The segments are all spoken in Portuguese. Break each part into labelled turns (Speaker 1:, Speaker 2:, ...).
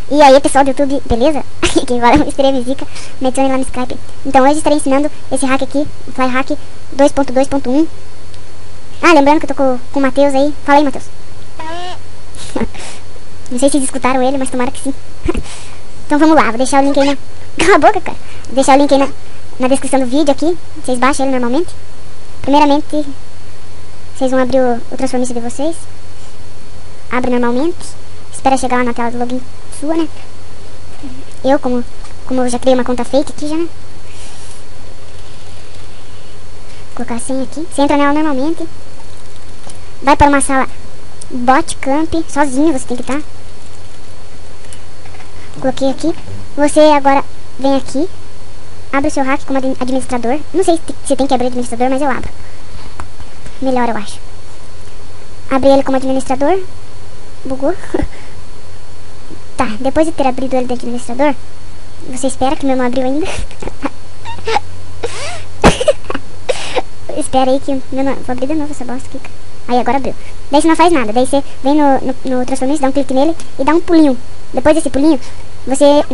Speaker 1: E aí, pessoal do YouTube, beleza? Quem fala é Estrela Zica, me adicione lá no Skype. Então hoje estarei ensinando esse hack aqui, o Flyhack 2.2.1. Ah, lembrando que eu tô com o Matheus aí. Fala aí, Matheus. Não sei se vocês escutaram ele, mas tomara que sim. Então vamos lá, vou deixar o link aí na... Cala a boca, cara. Vou deixar o link aí na descrição do vídeo aqui. Vocês baixam ele normalmente. Primeiramente, vocês vão abrir o transformista de vocês. Abre normalmente. Espera chegar lá na tela do login sua, né? Eu, como eu já criei uma conta fake aqui já, né? Vou colocar a senha aqui. Você entra nela normalmente. Vai para uma sala bot camp. Sozinho você tem que estar. Coloquei aqui. Você agora vem aqui. Abre o seu hack como administrador. Não sei se tem que abrir administrador, mas eu abro. Melhor, eu acho. Abri ele como administrador. Bugou. Tá, depois de ter abrido ele de administrador, você espera que o meu não abriu ainda. Espera aí que o meu não... Vou abrir de novo essa bosta aqui. Aí, agora abriu. Daí você não faz nada. Daí você vem no transformista, dá um clique nele e dá um pulinho. Depois desse pulinho, você...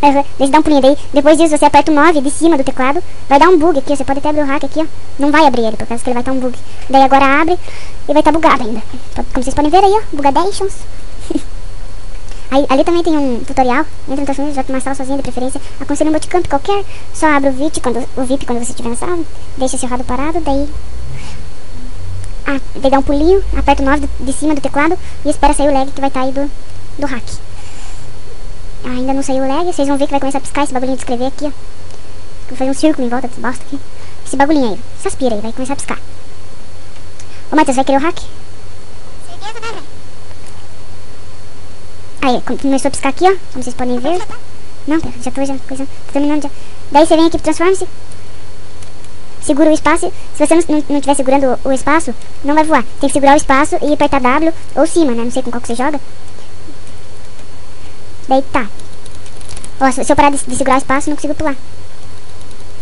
Speaker 1: Daí você dá um pulinho. Daí, depois disso, você aperta o 9 de cima do teclado. Vai dar um bug aqui. Você pode até abrir o hack aqui, ó. Não vai abrir ele, por causa que ele vai estar um bug. Daí agora abre e vai estar bugado ainda. Como vocês podem ver aí, ó. Bugadations. Aí, ali também tem um tutorial. Entra no transformista, vai pra uma sala sozinha de preferência. Aconselho um bootcamp qualquer. Só abre o VIP quando você estiver na sala. Deixa seu rado parado, daí... daí dá um pulinho, aperta o 9 de cima do teclado e espera sair o lag que vai estar aí do hack. Ainda não saiu o lag, vocês vão ver que vai começar a piscar esse bagulhinho de escrever aqui, ó. Vou fazer um círculo em volta desse bosta aqui. Esse bagulhinho aí, se aspira aí, vai começar a piscar. Ô Matheus, vai querer o hack? Aí, começou a piscar aqui, ó, como vocês podem ver. Não, pera, já tô terminando já. Daí você vem aqui pro Transform-se. Segura o espaço. Se você não estiver segurando o espaço, não vai voar. Tem que segurar o espaço e apertar W ou cima, né? Não sei com qual que você joga. Daí tá. Ó, se eu parar de segurar o espaço, não consigo pular.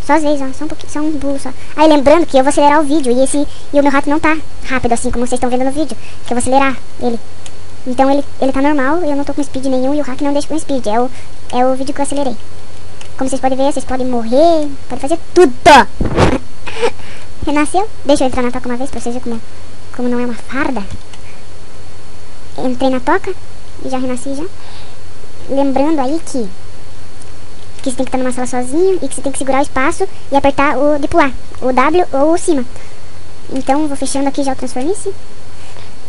Speaker 1: Só às vezes, ó. Só um pouquinho, só um pulo só. Aí lembrando que eu vou acelerar o vídeo. E o meu rato não tá rápido assim como vocês estão vendo no vídeo. Que eu vou acelerar ele. Então ele tá normal, eu não tô com speed nenhum e o hack não deixa com speed. É o vídeo que eu acelerei. Como vocês podem ver, vocês podem morrer, podem fazer tudo. Renasceu? Deixa eu entrar na toca uma vez pra vocês verem como não é uma farda. Entrei na toca e já renasci já. Lembrando aí que você tem que estar numa sala sozinho e que você tem que segurar o espaço e apertar o de pular, o W ou o cima. Então vou fechando aqui já o transformice.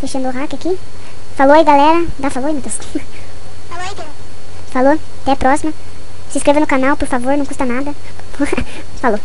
Speaker 1: Fechando o hack aqui. Falou aí, galera. Dá falou aí, meu Deus. Falou aí, Deus. Falou. Até a próxima. Se inscreva no canal, por favor. Não custa nada. Falou.